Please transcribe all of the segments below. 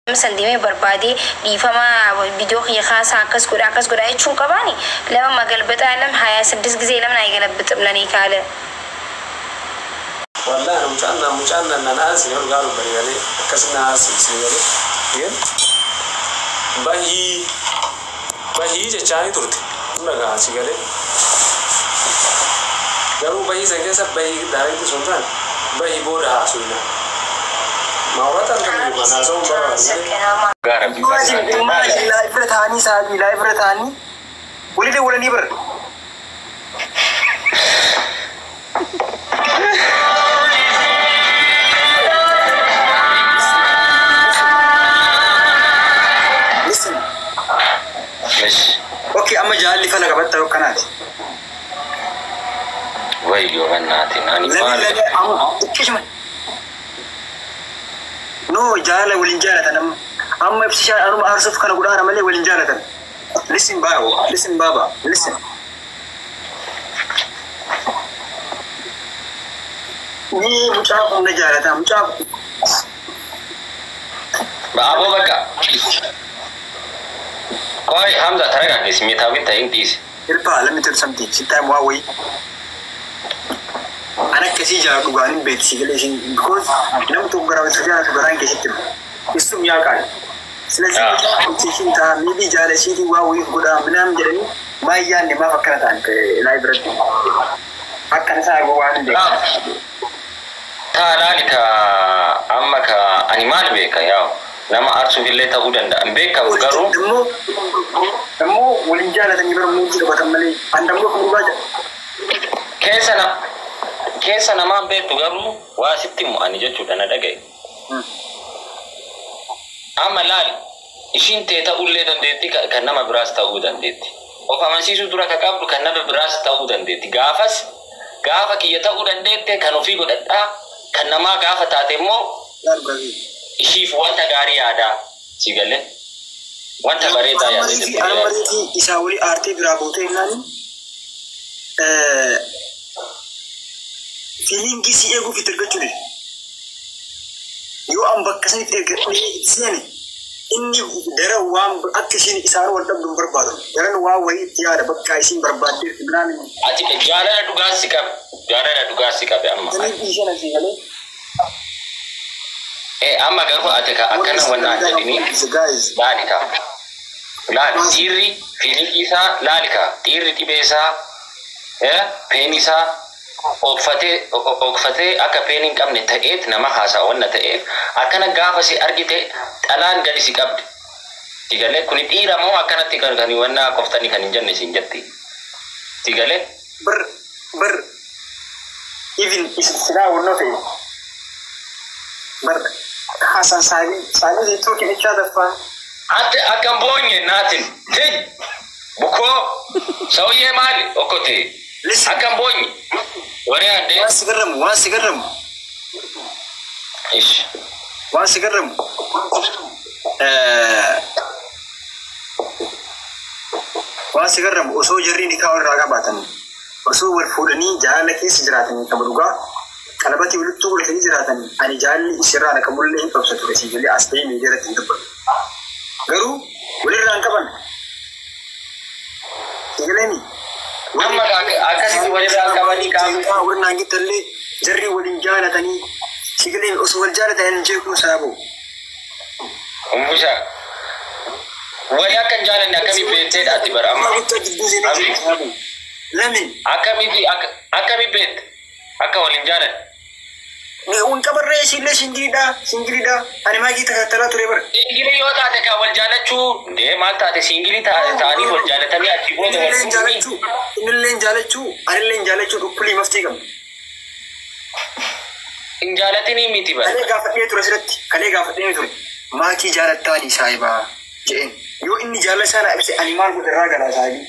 مثلا ديمي بربادي دي فما فيديو خاصة كاس كودا يتشون كباني لما ما قلبت علم حياة سدس جزي لما يقلبت بلاني كاله والله مجانا الناس يقول قالوا بريالي كسنا سيسيالي ين باهي جاني ترتي نلقى سيالي قالوا باهي سنجي سب باهي داري تسونتان باهي بودا سوينا ماورات أنتم بمانا سوم برا ماجي لا إبرتاني سامي لا إبرتاني ولدي ولا نيبر اوكي اما جال لي فانا قبلت وكانت ويلو بناتي ناني ما نو جال ولنجالة اما ابتشاء انا ارسف كان اقول انا ملي ولنجالة لسن بابا لسن ني مشاف نجالة مشاف بابو بكا كوي حمزة ترى اسمي تابين تاين تيس البا لم ترسمتي ستة مواوي أنا كسي جاك وغاني بيتسي كليشين because لم تقرأ سجارة تقرأين كسيتم اسم يا كاي سلسلة كسيشين تا ميدي جالة شيتي واوي قدا منام جرني ما يجاني ما فكرت عن لايبرري أكن ساقو وان دي تا ذلك أمك أنيمال بيكا ياو nama arsu hille ta udan da ambe ka garu demo wulinjala da nibar muji da batamale andamgo ko baja kesa na mambe to garu wa sittimu ani jetu dana dagai amalal ishin te ta ulle dan de tika kan nama bras ta udan de o fa man sisu dura ka kabdu kan nama bras ta udan de gafa ki ta udan de te kan ofi godadda kan nama gafa ta temo ishif wanta gari ada sigale wanta bareta ya de amariti isawuli arte brabote nani feeling si ego fitir gachule yo am bakkasan fitir sene inni dara wam akishin isar wal dum barbado daran wa wai tiya da bakka ishin barbade ibnani ati jara duga sika be amma ni ishana sigale amma garfu ataka akana wannan adini lalika tiri filin isa lalika tiri tibesa penisa okfate aka penin kamne ta'et nama hasa wannan ta'et akana gafa si argite talan gadi si qabdi tigale kuni tira mo akana tikar gani wannan koftani kan janne sin jatti tigale bar even isra wannan fe bar Hasan Sali they talk each other fun. Ate akambonye natin. Hey, buko. Sauye mali okote. Listen. Akambonye. Wari ande. Wan sigaram. Ish. Wan sigaram. Wan sigaram. Oso jarri ni kawal raga batan. Oso wal fudani jahala kesi jiratan kabaruga. kalabati uluttu wal hijratan ani jalli isra ka mulle hin tafsatu rasi jalli asbay mi jara tindab garu wala ran kaban tigaleni amma akasi wala ran kabani ka wala ngi talle jarri walin jalatani sigale usul jalatan je ku sabo umusha wala kan jalan da kami bete da tibar amma lamin akami bet aka walin jalan ne un kabarre singirida ani magi takatara ture bar singiri yota ta ka wal jalachu ne malta ta singiri ta tani wal jalata bi ati bodo wal jalachu alen jalachu dukuli maftigam in jalatini miti ba kale gafadhe ture sirati kale gafadhe ture maki jalatani saiba jeen yo inni jalasana abse animal gudra gala sahibi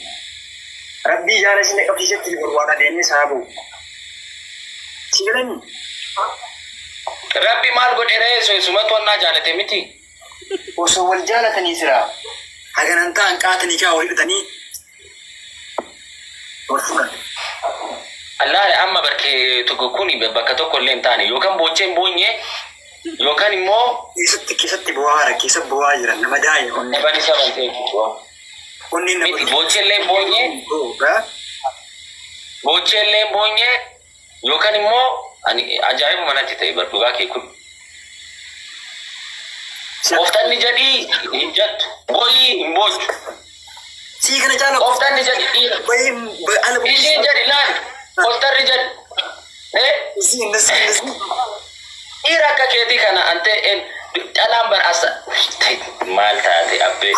rabbi jalasine kabti jetti burwada denne sahabo sigalani rabbi mal godere so sumato na jalate miti oso wal jalatani sira hagananta an qatani ka wali tani wasuka Allah amma barke to gokuni be bakato kollen tani yo kan boche bonye Yookaan immoo keessatti bu'aa keessa bu'aa jiran nama daa'e onni. Bani saban ta'e Onni nama. miti boochellee boonyee yookaan immoo ani ajaa'iba manatti ta'e bardugaa kee kun. Qoftanni jedhii hin jettu booyii hin boochu. Sii kana jaala. Qoftanni jedhi dhiira. Isheen jedhi laal qoftarri jedhi. Dhiira akka keetii kana antee dhalaan barasa maal taate abbee.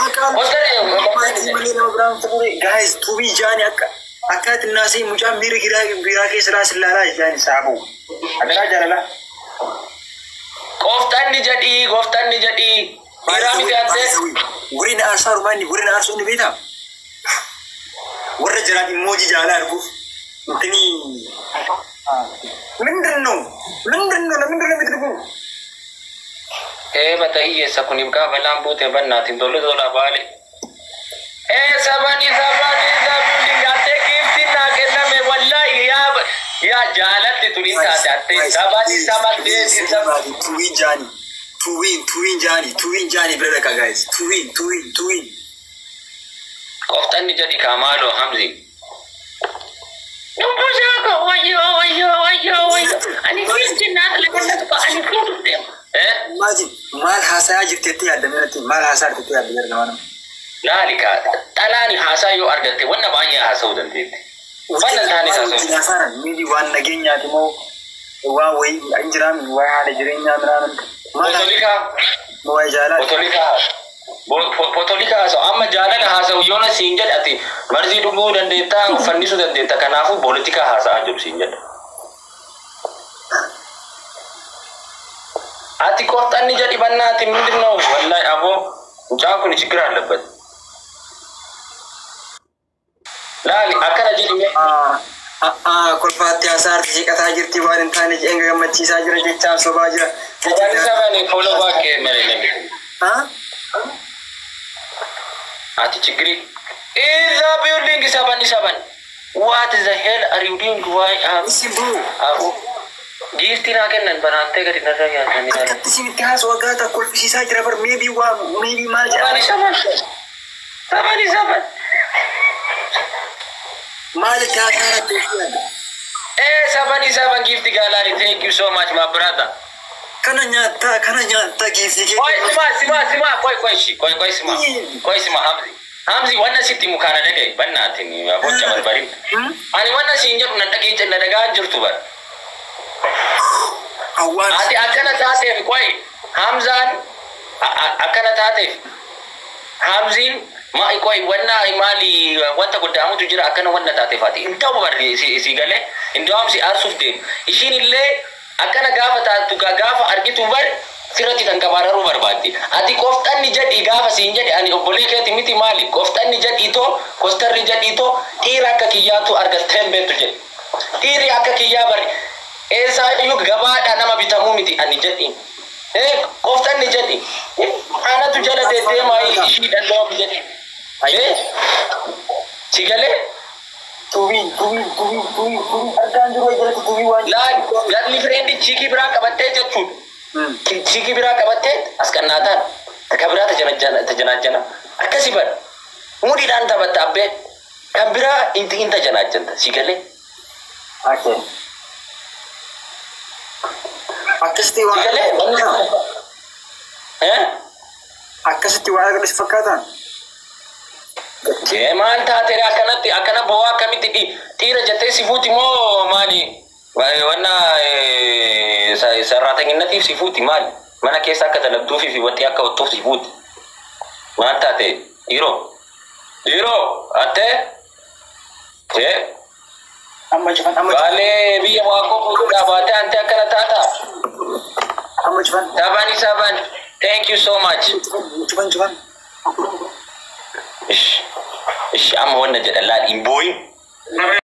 Guys, tubii jaani akka tinnaasii mucaan biiraa keessa raas ilaalaa jaani saabu. Adaraa jaalala. Qoftanni jedhi. Dhiiraa miti antee. Wuriin aarsaa rumaanni wuriin aarsuu ni beektaa? Warra jiraan imooji jaalaa arguuf. Intini. Mindinno mitrugu. Bata hiyyeessa kun ibgaa balaan buute bannaatiin tola baale. Sabani gaatee giiftiin naa kenname wallaahi yaa jaalatti turiin taate attee sabani tuwiin jaani bira dhaqa guys. Tuwiin. Qoftanni jedhi kaamaaloo hamzi. Numbushaako wayyoo. Ani giiftiin naa lakkatu ani fuudhu deema. Maal haasayaa jirteetti yaadamee maal haasaa jirteetti yaadamee nama. Laalika dhalaani haasaa yoo argatte wanna baay'ee haasa'uu dandeetti. Wanna taane haasa'u. Midi waan nageenyaati moo waan wayii hin jiraam waan haala jireenyaa miraanan. Potolika haasa'u amma jaalala haasa'u yoona siin jedhati marzii dhuguu dandeettaa uffannisuu dandeetta kanaafuu poolitika haasa'aa jiru siin jedha. Ati qoftanni jedhi bannaati mindinoo wallahi aboo mucaan kun ችግር አለበት. Laali akkana jedhime kolfaatti haasaarti jeqataa jirti waan hin taane jeenga gammachiisaa jira jechaan sobaa jira. sabani kola baake merelemi. Ati ችግሪ is a building seven. What the hell are you doing? Why are Gifti na kennan banante gadi narra yaadani. Akkatti simitti haasoo waggaata kolfisiisaa jira bar maybe maal jedhama. Sabani. Maalitti haasaaratti sabani gifti galari. Thank you so much my brother. Kana nyaata gifti kee. Sima koi sima Hamzi wanna sitti mukana dage bannaatini abocha barbari. Ani wanna sinjatu na dage jenna daga jirtu bar. Ati akkana taateef qoy Hamzaan akkana taateef Hamziin ma qoy wanna maali wanta godaamutu jira akkana wanna taateef ati intamu barri si gale indaamsi arsuuf deem ishiin illee akkana gaafa taatu gaafa argitu bar sirati kan kabararu barbaaddi ati qoftanni jedhi gaafa siin jedhi ani obbolee keeti miti maali qoftanni jedhi to kostarri jedhi to dhiira akka kiyyaatu argatteen beektu jedhi dhiirri akka kiyyaa bari Esa yuk gabaadha nama bitamuu miti ani jedhi. Qoftanni jedhi. Anatu jala deemaa ishii danda'u jedhi. Sigalee tuwiin argaan jiru jalatti tuwii waan. Laal galli fireendi chikii biraa qabattee jechuudha. Chikii biraa qabattee as kannaataan akka biraa tajanaajana akkasii bara mudiidhaan taphatta abbee kan biraa inti tajanaajanta sigalee. Akkasitti waan agarsiis fakkaatan. Maal taate akkana bo'oo akkamitti dhiira jettee si fuuti moo maali? Wanna sarraatanyinatiif si fuuti maali? Mana keessa akka dalagduufi fi wanti akka wattuuf si fuuti. Maal taate dhiiroo attee Amma cufan. Bale biya wako kuda baate ante akkana taata. Amma cufan. Saban. Thank you so much. Cufan. Ish amma wannan jadalla in boy.